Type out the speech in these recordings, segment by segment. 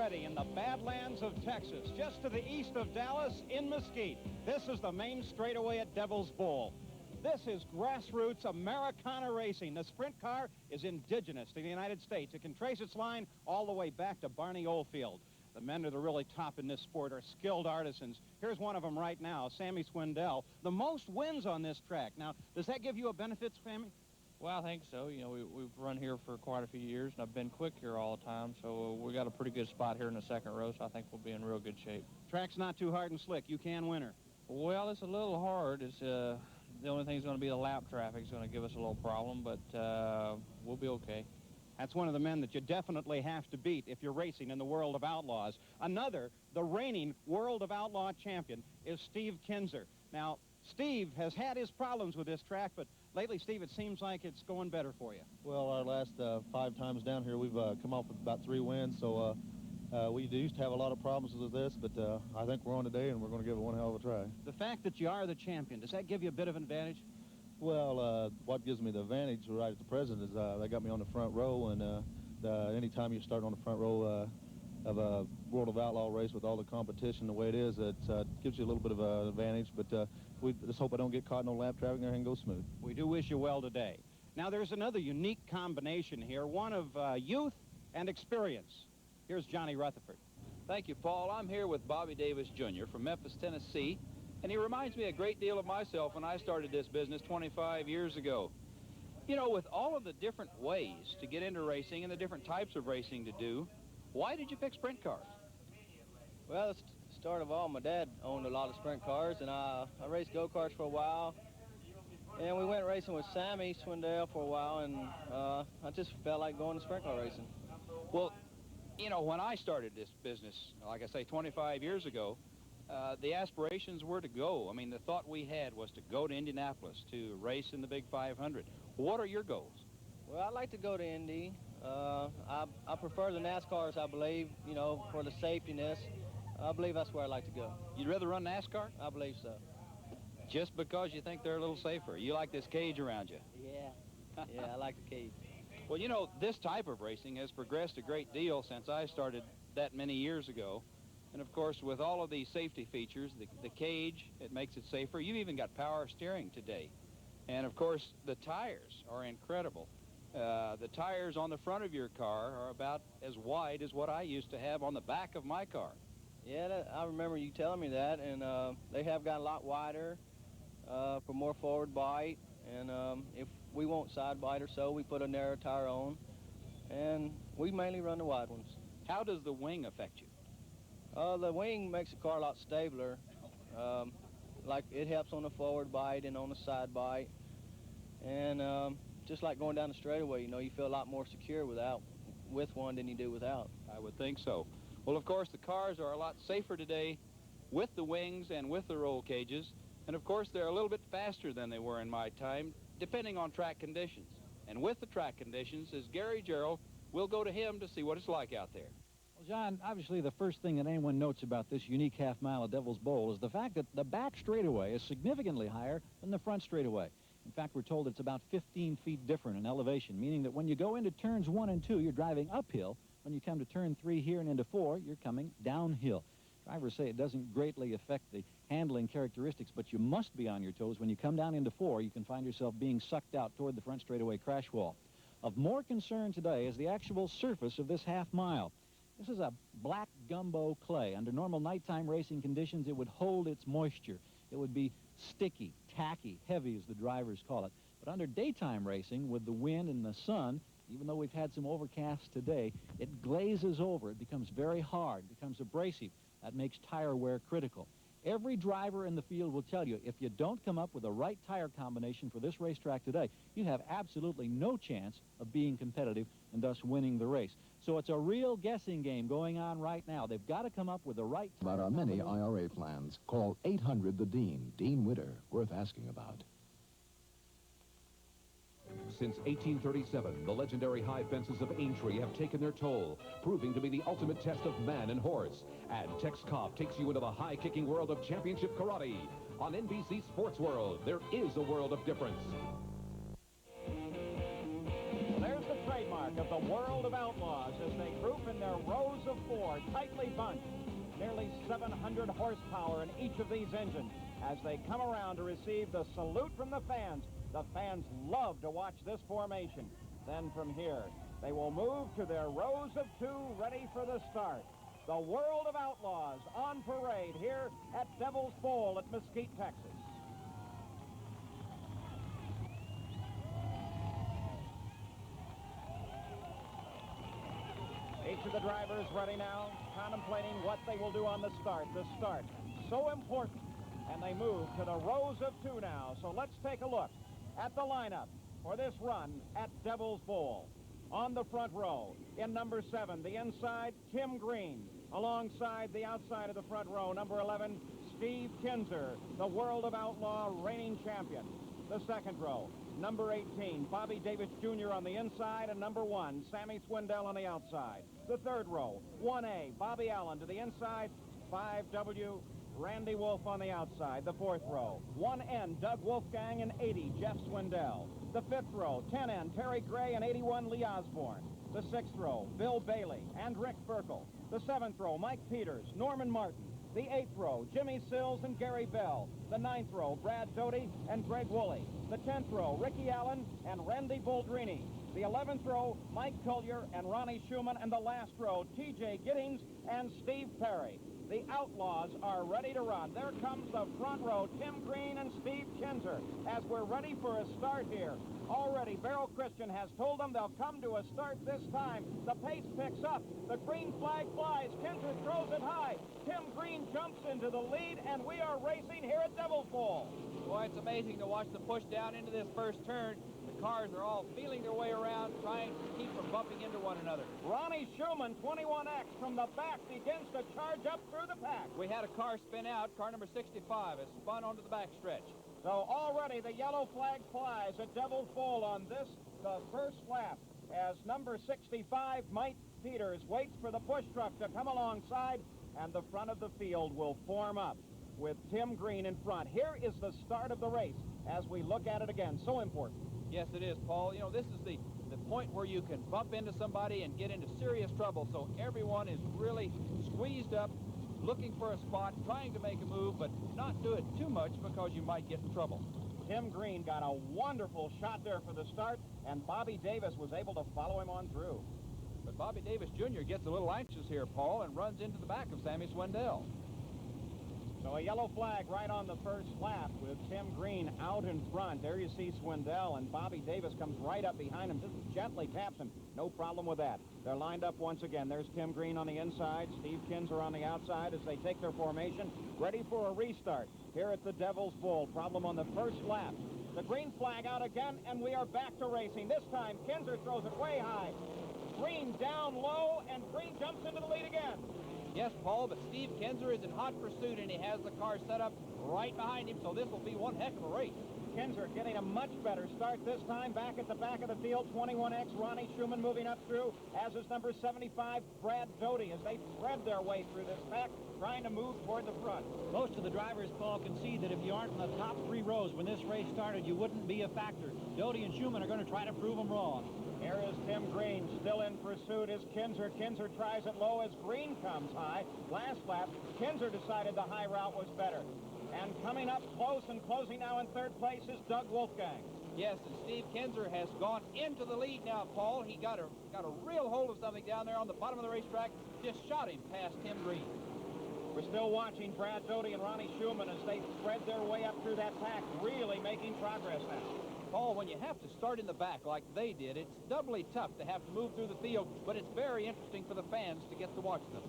ready in the Badlands of Texas, just to the east of Dallas in Mesquite. This is the main straightaway at Devil's Bowl. This is grassroots Americana racing. The sprint car is indigenous to the United States. It can trace its line all the way back to Barney Oldfield. The men that are really top in this sport are skilled artisans. Here's one of them right now, Sammy Swindell. The most wins on this track. Now, does that give you a benefit, Sammy? Well, I think so. You know, we've run here for quite a few years, and I've been quick here all the time, so we got a pretty good spot here in the second row, so I think we'll be in real good shape. Track's not too hard and slick. You can win her. Well, it's a little hard. It's the only thing is going to be the lap traffic is going to give us a little problem, but we'll be okay. That's one of the men that you definitely have to beat if you're racing in the World of Outlaws. Another, the reigning World of Outlaw champion, is Steve Kinzer. Now, Steve has had his problems with this track, but lately, Steve, it seems like it's going better for you. Well, our last 5 times down here, we've come off with about 3 wins, so we used to have a lot of problems with this, but I think we're on today, and we're going to give it one hell of a try. The fact that you are the champion, does that give you a bit of an advantage? Well, what gives me the advantage right at the present is they got me on the front row, and anytime you start on the front row of a World of Outlaw race with all the competition the way it is, it gives you a little bit of an advantage, but we just hope I don't get caught in no lap traffic and everything goes smooth. We do wish you well today. Now, there's another unique combination here, one of youth and experience. Here's Johnny Rutherford. Thank you, Paul. I'm here with Bobby Davis, Jr. from Memphis, Tennessee, and he reminds me a great deal of myself when I started this business 25 years ago. You know, with all of the different ways to get into racing and the different types of racing to do, why did you pick sprint cars? Well, at the start of all, my dad owned a lot of sprint cars, and I raced go-karts for a while. And we went racing with Sammy Swindell for a while, and I just felt like going to sprint car racing. Well, you know, when I started this business, like I say, 25 years ago, the aspirations were to go. I mean, the thought we had was to go to Indianapolis to race in the Big 500. What are your goals? Well, I'd like to go to Indy. I prefer the NASCARs, I believe, you know, for the safetiness. I believe that's where I'd like to go. You'd rather run NASCAR? I believe so. Just because you think they're a little safer. You like this cage around you. Yeah. Yeah, I like the cage. Well, you know, this type of racing has progressed a great deal since I started that many years ago. And, of course, with all of these safety features, the cage, it makes it safer. You've even got power steering today. And, of course, the tires are incredible. The tires on the front of your car are about as wide as what I used to have on the back of my car. Yeah, I remember you telling me that, and they have got a lot wider for more forward bite. And if we want side bite or so, we put a narrow tire on, and we mainly run the wide ones. How does the wing affect you? The wing makes the car a lot stabler. Like it helps on the forward bite and on the side bite. And just like going down the straightaway, you know, you feel a lot more secure with one than you do without. I would think so. Well, of course, the cars are a lot safer today with the wings and with the roll cages. And, of course, they're a little bit faster than they were in my time, depending on track conditions. And with the track conditions is Gary Gerald. We'll go to him to see what it's like out there. Well, John, obviously the first thing that anyone notes about this unique half mile of Devil's Bowl is the fact that the back straightaway is significantly higher than the front straightaway. In fact, we're told it's about 15 feet different in elevation, meaning that when you go into turns 1 and 2, you're driving uphill. When you come to turn 3 here and into 4, you're coming downhill. Drivers say it doesn't greatly affect the handling characteristics, but you must be on your toes. When you come down into 4, you can find yourself being sucked out toward the front straightaway crash wall. Of more concern today is the actual surface of this half mile. This is a black gumbo clay. Under normal nighttime racing conditions, it would hold its moisture. It would be sticky, tacky, heavy, as the drivers call it. But under daytime racing, with the wind and the sun, even though we've had some overcasts today, it glazes over. It becomes very hard, becomes abrasive. That makes tire wear critical. Every driver in the field will tell you, if you don't come up with the right tire combination for this racetrack today, you have absolutely no chance of being competitive and thus winning the race. So it's a real guessing game going on right now. They've got to come up with the right tire. About our many IRA plans, call 800-THE-DEAN, Dean Witter, worth asking about. Since 1837, the legendary high fences of Aintree have taken their toll, proving to be the ultimate test of man and horse. And Tex Cobb takes you into the high-kicking world of championship karate. On NBC Sports World, there is a world of difference. There's the trace. trademark of the World of Outlaws as they group in their rows of four, tightly bunched. Nearly 700 horsepower in each of these engines as they come around to receive the salute from the fans. The fans love to watch this formation. Then from here, they will move to their rows of two, ready for the start. The World of Outlaws on parade here at Devil's Bowl at Mesquite, Texas. Each of the drivers ready now, contemplating what they will do on the start. The start, so important. And they move to the rows of two now. So let's take a look at the lineup for this run at Devil's Bowl. On the front row, in number 7, the inside, Tim Green. Alongside the outside of the front row, number 11, Steve Kinzer, the World of Outlaw reigning champion. The second row, number 18, Bobby Davis Jr. on the inside, and number 1, Sammy Swindell on the outside. The third row, 1A, Bobby Allen to the inside, 5W, Randy Wolf on the outside. The fourth row, 1N, Doug Wolfgang, and 80, Jeff Swindell. The fifth row, 10N, Terry Gray, and 81, Lee Osborne. The sixth row, Bill Bailey and Rick Burkle. The seventh row, Mike Peters, Norman Martin. The eighth row, Jimmy Sills and Gary Bell. The ninth row, Brad Doty and Greg Woolley. The 10th row, Ricky Allen and Randy Boldrini. The 11th row, Mike Collier and Ronnie Schumann. And the last row, T.J. Giddings and Steve Perry. The Outlaws are ready to run. There comes the front row, Tim Green and Steve Kinzer, as we're ready for a start here. Already, Beryl Christian has told them they'll come to a start this time. The pace picks up. The green flag flies. Kinzer throws it high. Tim Green jumps into the lead, and we are racing here at Devil's Bowl. Boy, it's amazing to watch them push down into this first turn. The cars are all feeling their way around, trying to keep from bumping into one another. Ronnie Schumann, 21X, from the back begins to charge up through the pack. We had a car spin out. Car number 65 has spun onto the back stretch. So already the yellow flag flies at Devil's Bowl on this, the first lap, as number 65, Mike Peters, waits for the push truck to come alongside, and the front of the field will form up with Tim Green in front. Here is the start of the race as we look at it again. So important. Yes, it is, Paul. You know, this is the point where you can bump into somebody and get into serious trouble, so everyone is really squeezed up, looking for a spot, trying to make a move, but not do it too much because you might get in trouble. Tim Green got a wonderful shot there for the start, and Bobby Davis was able to follow him on through. But Bobby Davis Jr. gets a little anxious here, Paul, and runs into the back of Sammy Swindell. So a yellow flag right on the first lap with Tim Green out in front. There you see Swindell, and Bobby Davis comes right up behind him, just gently taps him. No problem with that. They're lined up once again. There's Tim Green on the inside, Steve Kinzer on the outside as they take their formation, ready for a restart here at the Devil's Bowl. Problem on the first lap. The green flag out again, and we are back to racing. This time, Kinzer throws it way high. Green down low, and Green jumps into the lead again. Yes, Paul, but Steve Kinzer is in hot pursuit, and he has the car set up right behind him, so this will be one heck of a race. Kinzer getting a much better start this time. Back at the back of the field, 21X, Ronnie Schumann moving up through, as is number 75, Brad Doty, as they thread their way through this pack, trying to move toward the front. Most of the drivers, Paul, can see that if you aren't in the top 3 rows when this race started, you wouldn't be a factor. Doty and Schumann are going to try to prove them wrong. Here is Tim Green, still in pursuit is Kinzer. Kinzer tries it low as Green comes high. Last lap, Kinzer decided the high route was better. And coming up close and closing now in third place is Doug Wolfgang. Yes, and Steve Kinzer has gone into the lead now, Paul. He got a real hold of something down there on the bottom of the racetrack. Just shot him past Tim Green. We're still watching Brad Doty and Ronnie Schumann as they thread their way up through that pack, really making progress now. Paul, when you have to start in the back like they did, it's doubly tough to have to move through the field, but it's very interesting for the fans to get to watch them.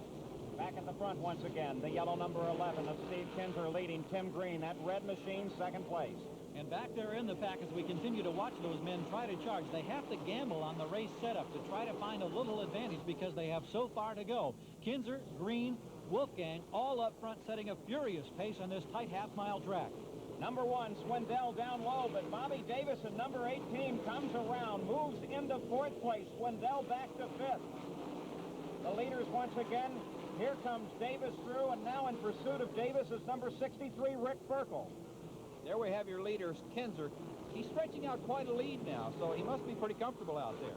Back at the front once again, the yellow number 11 of Steve Kinzer leading Tim Green. That red machine, second place. And back there in the pack, as we continue to watch those men try to charge, they have to gamble on the race setup to try to find a little advantage because they have so far to go. Kinzer, Green, Wolfgang, all up front, setting a furious pace on this tight half-mile track. Number 1, Swindell down low, but Bobby Davis in number 18 comes around, moves into 4th place. Swindell back to 5th. The leaders once again. Here comes Davis through, and now in pursuit of Davis is number 63, Rick Burkle. There we have your leader, Kinzer. He's stretching out quite a lead now, so he must be pretty comfortable out there.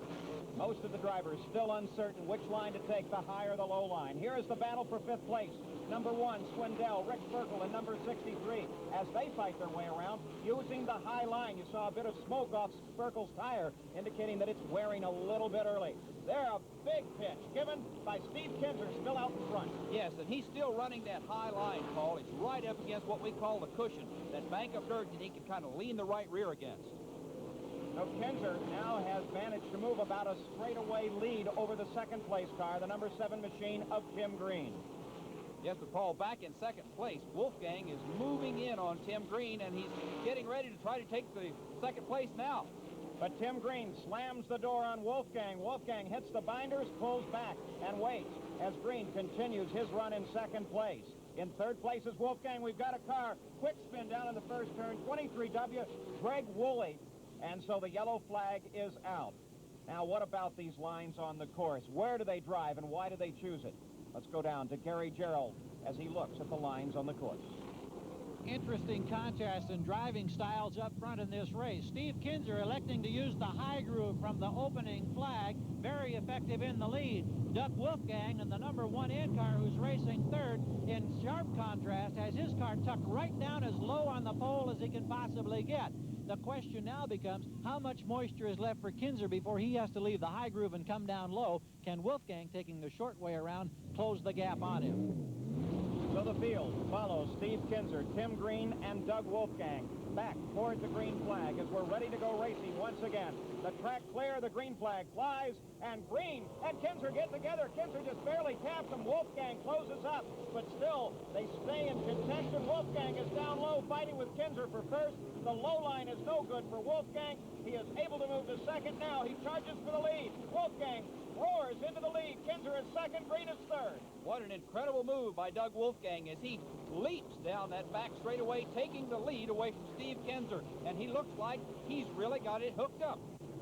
Most of the drivers still uncertain which line to take, the high or the low line. Here is the battle for 5th place. Number 1, Swindell, Rick Ferkel, and number 63, as they fight their way around, using the high line. You saw a bit of smoke off Ferkel's tire, indicating that it's wearing a little bit early. There, a big pitch given by Steve Kinzer, still out in front. Yes, and he's still running that high line, Paul. It's right up against what we call the cushion, that bank of dirt that he can kind of lean the right rear against. So Kinzer now has managed to move about a straightaway lead over the 2nd place car, the number 7 machine of Tim Green. Yes, but Paul, back in 2nd place, Wolfgang is moving in on Tim Green, and he's getting ready to try to take the 2nd place now. But Tim Green slams the door on Wolfgang. Wolfgang hits the binders, pulls back, and waits as Green continues his run in 2nd place. In 3rd place is Wolfgang. We've got a car. Quick spin down in the 1st turn. 23W, Greg Woolley. And so the yellow flag is out. Now, what about these lines on the course? Where do they drive, and why do they choose it? Let's go down to Gary Gerald as he looks at the lines on the course. Interesting contrast in driving styles up front in this race. Steve Kinzer electing to use the high groove from the opening flag, very effective in the lead. Doug Wolfgang and the number 1 in-car who's racing 3rd, in sharp contrast, has his car tucked right down as low on the pole as he can possibly get. The question now becomes, how much moisture is left for Kinzer before he has to leave the high groove and come down low? Can Wolfgang, taking the short way around, close the gap on him? So the field follows Steve Kinzer, Tim Green, and Doug Wolfgang back towards the green flag as we're ready to go racing once again. The track clear, the green flag flies, and Green and Kinzer get together. Kinzer just barely taps him. Wolfgang closes up, but still they stay in contention. Wolfgang is down low, fighting with Kinzer for 1st. The low line is no good for Wolfgang. He is able to move to 2nd now. He charges for the lead. Wolfgang roars into the lead. Kinzer is 2nd, Green is 3rd. What an incredible move by Doug Wolfgang as he leaps down that back straightaway, taking the lead away from Steve Kinzer. And he looks like he's really got it hooked up.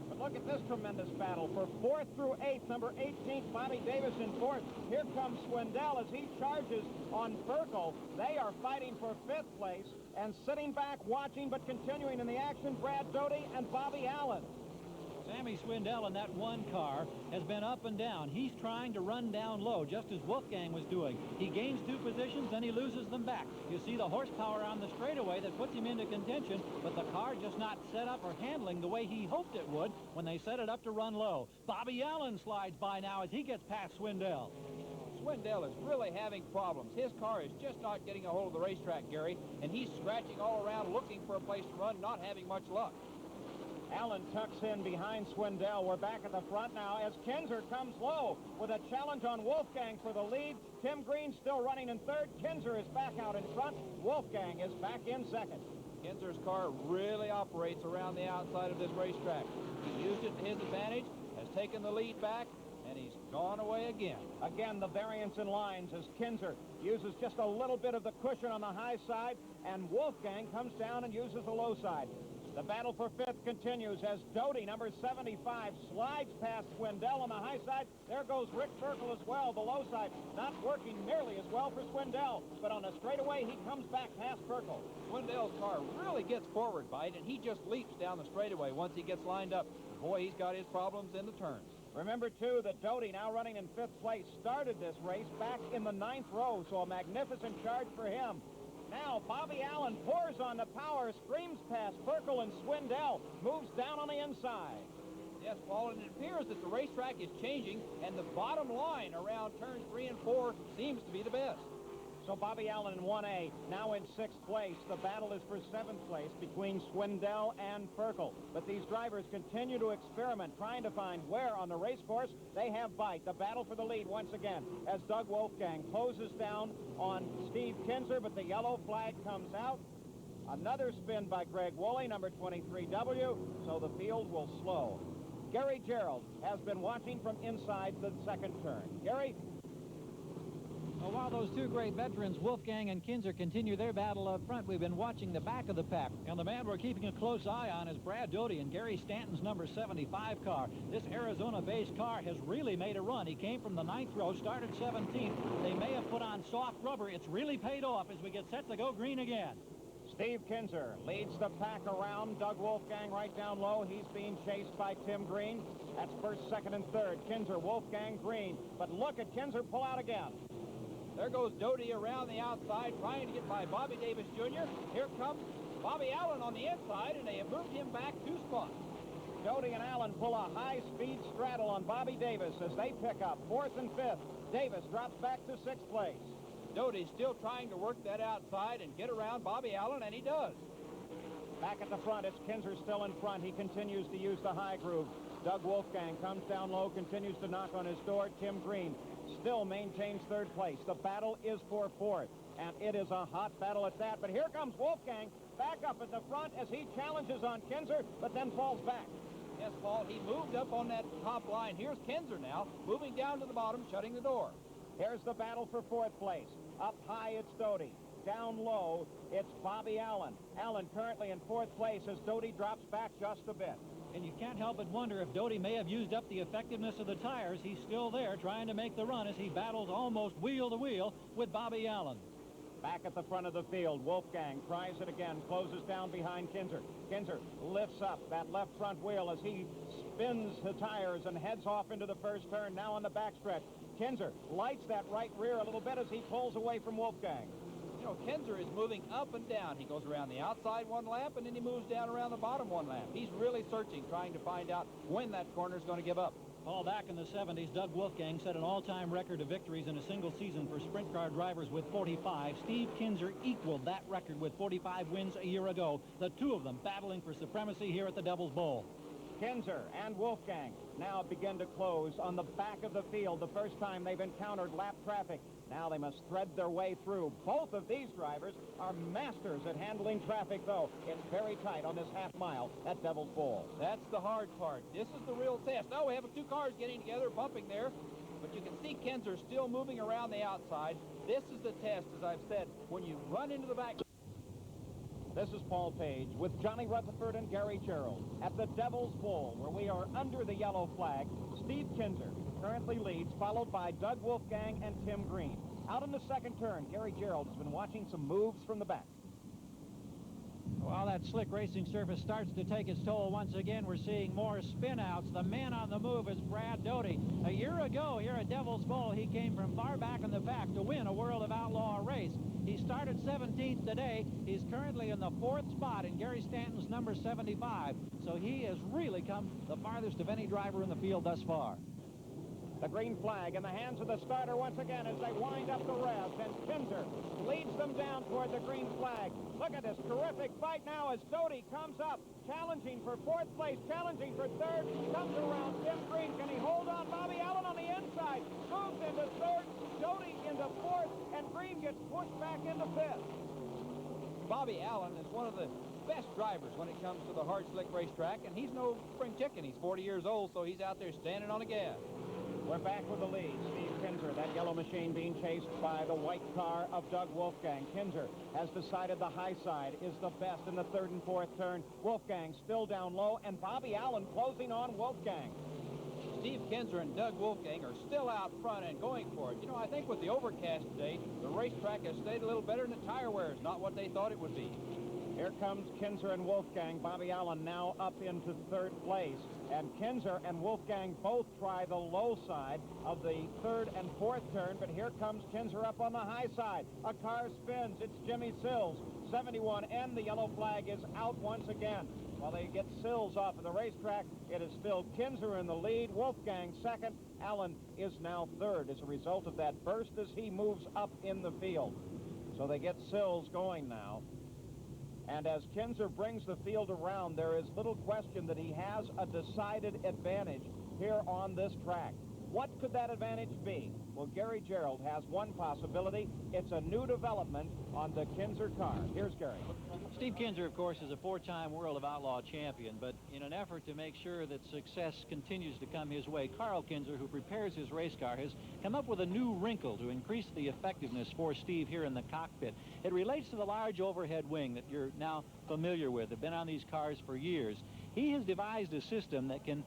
But look at this tremendous battle for 4th through 8th. Number 18, Bobby Davis in 4th. Here comes Swindell as he charges on Ferkel. They are fighting for 5th place, and sitting back watching but continuing in the action, Brad Doty and Bobby Allen. Sammy Swindell in that 1 car has been up and down. He's trying to run down low, just as Wolfgang was doing. He gains 2 positions, then he loses them back. You see the horsepower on the straightaway that puts him into contention, but the car just not set up or handling the way he hoped it would when they set it up to run low. Bobby Allen slides by now as he gets past Swindell. Swindell is really having problems. His car is just not getting a hold of the racetrack, Gary, and he's scratching all around looking for a place to run, not having much luck. Allen tucks in behind Swindell. We're back at the front now as Kinzer comes low with a challenge on Wolfgang for the lead. Tim Green still running in 3rd. Kinzer is back out in front. Wolfgang is back in 2nd. Kinzer's car really operates around the outside of this racetrack. He used it to his advantage, has taken the lead back, and he's gone away again. Again, the variance in lines as Kinzer uses just a little bit of the cushion on the high side, and Wolfgang comes down and uses the low side. The battle for 5th continues as Doty, number 75, slides past Swindell on the high side. There goes Rick Ferkel as well, the low side. Not working nearly as well for Swindell, but on a straightaway, he comes back past Ferkel. Swindell's car really gets forward by it, and he just leaps down the straightaway once he gets lined up. Boy, he's got his problems in the turns. Remember, too, that Doty, now running in 5th place, started this race back in the 9th row, so a magnificent charge for him. Now, Bobby Allen pours on the power, screams past Ferkel, and Swindell moves down on the inside. Yes, Paul, and it appears that the racetrack is changing, and the bottom line around turns 3 and 4 seems to be the best. So Bobby Allen in 1A, now in 6th place. The battle is for 7th place between Swindell and Ferkel. But these drivers continue to experiment, trying to find where on the race course they have bite. The battle for the lead once again as Doug Wolfgang closes down on Steve Kinzer, but the yellow flag comes out. Another spin by Greg Woolley, number 23W, so the field will slow. Gary Gerald has been watching from inside the 2nd turn. Gary? Well, while those 2 great veterans, Wolfgang and Kinzer, continue their battle up front, we've been watching the back of the pack. And the man we're keeping a close eye on is Brad Doty and Gary Stanton's number 75 car. This Arizona-based car has really made a run. He came from the 9th row, started 17th. They may have put on soft rubber. It's really paid off as we get set to go green again. Steve Kinzer leads the pack around. Doug Wolfgang right down low. He's being chased by Tim Green. That's first, second, and third. Kinzer, Wolfgang, Green. But look at Kinzer pull out again. There goes Doty around the outside, trying to get by Bobby Davis Jr. Here comes Bobby Allen on the inside, and they have moved him back 2 spots. Doty and Allen pull a high-speed straddle on Bobby Davis as they pick up 4th and 5th. Davis drops back to 6th place. Doty's still trying to work that outside and get around Bobby Allen, and he does. Back at the front, it's Kinzer still in front. He continues to use the high groove. Doug Wolfgang comes down low, continues to knock on his door. Tim Green still maintains 3rd place. The battle is for 4th, and it is a hot battle at that. But here comes Wolfgang back up at the front as he challenges on Kinzer, but then falls back. Yes, Paul, he moved up on that top line. Here's Kinzer now, moving down to the bottom, shutting the door. Here's the battle for 4th place. Up high, it's Doty. Down low, it's Bobby Allen. Allen currently in 4th place as Doty drops back just a bit. And you can't help but wonder if Doty may have used up the effectiveness of the tires. He's still there trying to make the run as he battles almost wheel to wheel with Bobby Allen. Back at the front of the field, Wolfgang tries it again, closes down behind Kinzer. Kinzer lifts up that left front wheel as he spins the tires and heads off into the first turn, now on the backstretch. Kinzer lights that right rear a little bit as he pulls away from Wolfgang. You know, Kinzer is moving up and down. He goes around the outside 1 lap, and then he moves down around the bottom 1 lap. He's really searching, trying to find out when that corner is going to give up. All back in the 70s, Doug Wolfgang set an all-time record of victories in a single season for sprint car drivers with 45. Steve Kinzer equaled that record with 45 wins a year ago. The 2 of them battling for supremacy here at the Devil's Bowl. Kinzer and Wolfgang now begin to close on the back of the field. The first time they've encountered lap traffic. Now they must thread their way through. Both of these drivers are masters at handling traffic, though. It's very tight on this half mile at Devil's Bowl. That's the hard part. This is the real test. Oh, we have 2 cars getting together, bumping there. But you can see Kinzer still moving around the outside. This is the test, as I've said, when you run into the back. This is Paul Page with Johnny Rutherford and Gary Gerald at the Devil's Bowl, where we are under the yellow flag. Steve Kinzer currently leads, followed by Doug Wolfgang and Tim Green. Out in the second turn, Gary Gerald has been watching some moves from the back. While that slick racing surface starts to take its toll once again, we're seeing more spin-outs. The man on the move is Brad Doty. A year ago here at Devil's Bowl, he came from far back in the pack to win a World of Outlaw race. He started 17th today. He's currently in the 4th spot in Gary Stanton's number 75. So he has really come the farthest of any driver in the field thus far. The green flag in the hands of the starter once again as they wind up the revs, and Kinzer leads them down toward the green flag. Look at this terrific fight now as Doty comes up, challenging for 4th place, challenging for 3rd, comes around Tim Green. Can he hold on? Bobby Allen on the inside, moves into 3rd, Doty into 4th, and Green gets pushed back into 5th. Bobby Allen is one of the best drivers when it comes to the hard, slick racetrack, and he's no spring chicken. He's 40 years old, so he's out there standing on the gas. We're back with the lead. Steve Kinzer, that yellow machine being chased by the white car of Doug Wolfgang. Kinzer has decided the high side is the best in the 3rd and 4th turn. Wolfgang still down low, and Bobby Allen closing on Wolfgang. Steve Kinzer and Doug Wolfgang are still out front and going for it. You know, I think with the overcast today, the racetrack has stayed a little better, and the tire wear is not what they thought it would be. Here comes Kinzer and Wolfgang. Bobby Allen now up into 3rd place. And Kinzer and Wolfgang both try the low side of the 3rd and 4th turn, but here comes Kinzer up on the high side. A car spins. It's Jimmy Sills. 71 and the yellow flag is out once again. While they get Sills off of the racetrack, it is still Kinzer in the lead, Wolfgang 2nd. Allen is now 3rd as a result of that burst as he moves up in the field. So they get Sills going now. And as Kinzer brings the field around, there is little question that he has a decided advantage here on this track. What could that advantage be? Well, Gary Gerald has one possibility. It's a new development on the Kinzer car. Here's Gary. Steve Kinzer, of course, is a 4-time World of Outlaw champion, but in an effort to make sure that success continues to come his way, Carl Kinzer, who prepares his race car, has come up with a new wrinkle to increase the effectiveness for Steve here in the cockpit. It relates to the large overhead wing that you're now familiar with. They've been on these cars for years. He has devised a system that can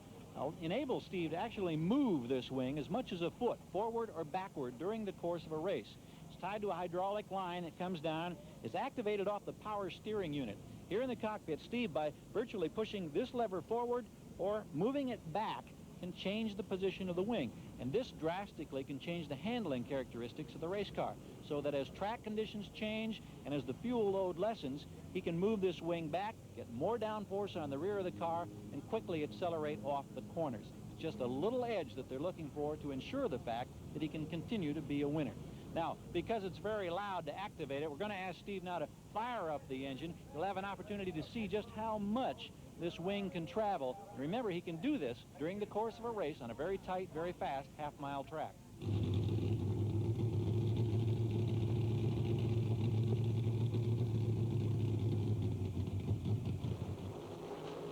enable Steve to actually move this wing as much as a foot, forward or backward, during the course of a race. tied to a hydraulic line that comes down. It's activated off the power steering unit. Here in the cockpit, Steve, by virtually pushing this lever forward or moving it back, can change the position of the wing. And this drastically can change the handling characteristics of the race car, so that as track conditions change and as the fuel load lessens, he can move this wing back, get more downforce on the rear of the car, and quickly accelerate off the corners. It's just a little edge that they're looking for to ensure the fact that he can continue to be a winner. Now, because it's very loud to activate it, we're going to ask Steve now to fire up the engine. You'll have an opportunity to see just how much this wing can travel. And remember, he can do this during the course of a race on a very tight, very fast half-mile track.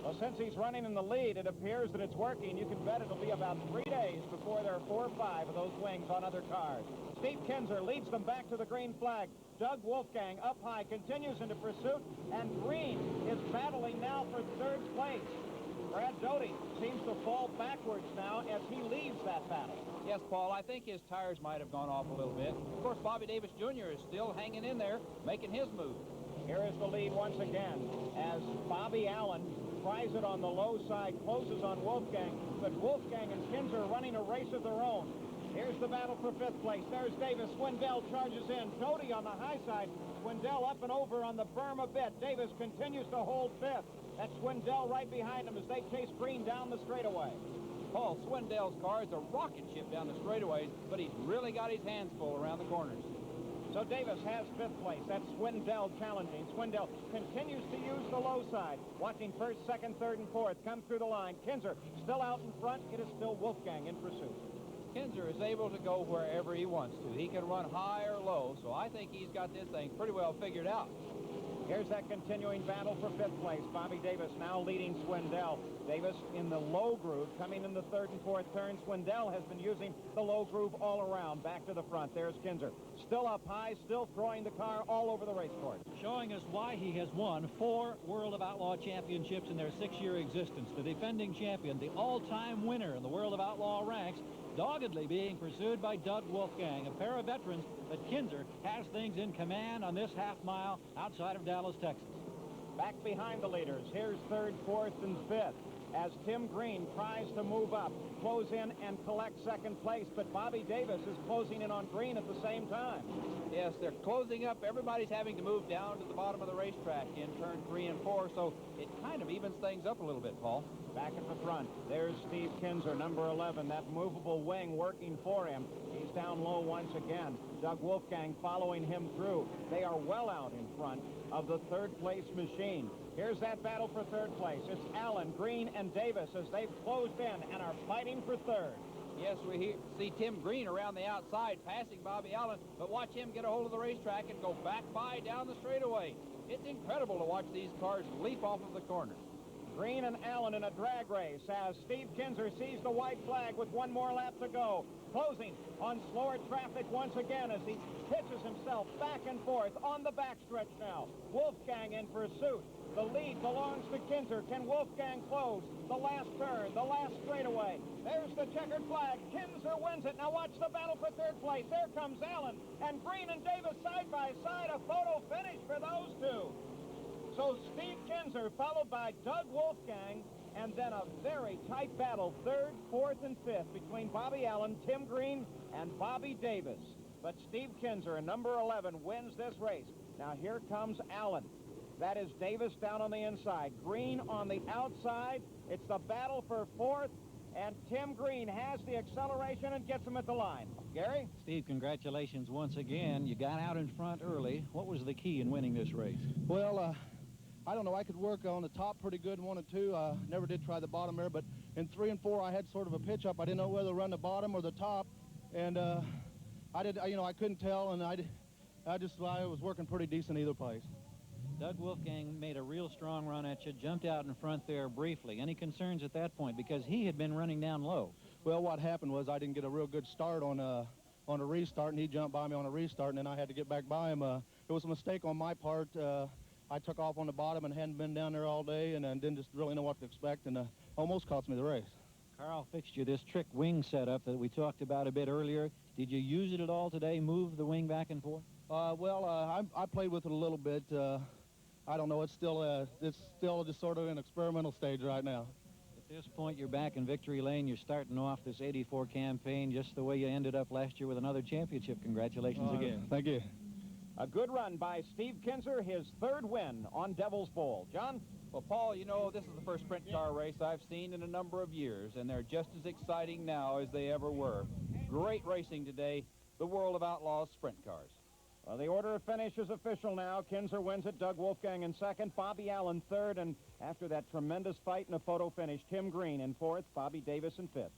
Well, since he's running in the lead, it appears that it's working. You can bet it'll be about 3 days before there are 4 or 5 of those wings on other cars. Steve Kinzer leads them back to the green flag. Doug Wolfgang up high continues into pursuit, and Green is battling now for 3rd place. Brad Doty seems to fall backwards now as he leaves that battle. Yes, Paul, I think his tires might have gone off a little bit. Of course, Bobby Davis Jr. is still hanging in there, making his move. Here is the lead once again as Bobby Allen tries it on the low side, closes on Wolfgang, but Wolfgang and Kinzer are running a race of their own. Here's the battle for 5th place. There's Davis. Swindell charges in. Doty on the high side. Swindell up and over on the berm a bit. Davis continues to hold 5th. That's Swindell right behind him as they chase Green down the straightaway. Paul, Swindell's car is a rocket ship down the straightaways, but he's really got his hands full around the corners. So Davis has 5th place. That's Swindell challenging. Swindell continues to use the low side. Watching 1st, 2nd, 3rd, and 4th come through the line. Kinzer still out in front. It is still Wolfgang in pursuit. Kinzer is able to go wherever he wants to. He can run high or low, so I think he's got this thing pretty well figured out. Here's that continuing battle for 5th place. Bobby Davis now leading Swindell. Davis in the low groove, coming in the 3rd and 4th turn. Swindell has been using the low groove all around. Back to the front. There's Kinzer. Still up high, still throwing the car all over the race course. Showing us why he has won 4 World of Outlaw championships in their 6-year existence. The defending champion, the all-time winner in the World of Outlaw ranks, doggedly being pursued by Doug Wolfgang, a pair of veterans, but Kinzer has things in command on this half-mile outside of Dallas, Texas. Back behind the leaders, here's 3rd, 4th, and 5th as Tim Green tries to move up, close in, and collect 2nd place, but Bobby Davis is closing in on Green at the same time. Yes, they're closing up. Everybody's having to move down to the bottom of the racetrack in turn 3 and 4, so it kind of evens things up a little bit, Paul. Back at the front, there's Steve Kinzer, number 11, that movable wing working for him. He's down low once again. Doug Wolfgang following him through. They are well out in front of the 3rd place machine. Here's that battle for 3rd place. It's Allen, Green, and Davis as they've closed in and are fighting for 3rd. Yes, we see Tim Green around the outside passing Bobby Allen, but watch him get a hold of the racetrack and go back by down the straightaway. It's incredible to watch these cars leap off of the corner. Green and Allen in a drag race as Steve Kinzer sees the white flag with 1 more lap to go. Closing on slower traffic once again as he pitches himself back and forth on the backstretch now. Wolfgang in pursuit. The lead belongs to Kinzer. Can Wolfgang close the last turn, the last straightaway? There's the checkered flag. Kinzer wins it. Now watch the battle for 3rd place. There comes Allen and Green and Davis side by side. A photo finish for those two. So Steve Kinzer followed by Doug Wolfgang, and then a very tight battle, 3rd, 4th, and 5th between Bobby Allen, Tim Green, and Bobby Davis. But Steve Kinzer, number 11, wins this race. Now here comes Allen. That is Davis down on the inside. Green on the outside. It's the battle for 4th, and Tim Green has the acceleration and gets him at the line. Gary? Steve, congratulations once again. You got out in front early. What was the key in winning this race? Well, I don't know. I could work on the top pretty good in 1 and 2. Never did try the bottom there, but in 3 and 4, I had sort of a pitch up. I didn't know whether to run the bottom or the top, and I couldn't tell, and I was working pretty decent either place. Doug Wolfgang made a real strong run at you, jumped out in front there briefly. Any concerns at that point? Because he had been running down low. Well, what happened was I didn't get a real good start on a restart, and he jumped by me on a restart, and then I had to get back by him. It was a mistake on my part. I took off on the bottom and hadn't been down there all day, and didn't just really know what to expect, and almost cost me the race. Carl fixed you this trick wing setup that we talked about a bit earlier. Did you use it at all today, move the wing back and forth? I played with it a little bit. I don't know. It's still just sort of an experimental stage right now. At this point, you're back in victory lane. You're starting off this 84 campaign just the way you ended up last year with another championship. Congratulations again. Thank you. A good run by Steve Kinzer, his third win on Devil's Bowl. John? Well, Paul, you know, this is the first sprint car race I've seen in a number of years, and they're just as exciting now as they ever were. Great racing today, the World of Outlaws sprint cars. Well, the order of finish is official now. Kinzer wins it, Doug Wolfgang in second, Bobby Allen third, and after that tremendous fight in the photo finish, Tim Green in fourth, Bobby Davis in fifth.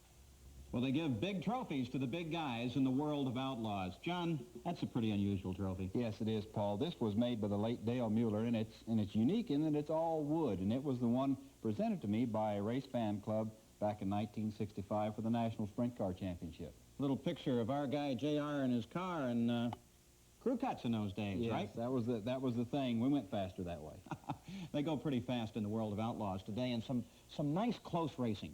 Well, they give big trophies to the big guys in the World of Outlaws. John, that's a pretty unusual trophy. Yes, it is, Paul. This was made by the late Dale Mueller, and it's unique in that it's all wood, and it was the one presented to me by a race fan club back in 1965 for the National Sprint Car Championship. Little picture of our guy JR in his car and crew cuts in those days, Yes, right? that was the thing. We went faster that way. They go pretty fast in the World of Outlaws today, and some nice close racing.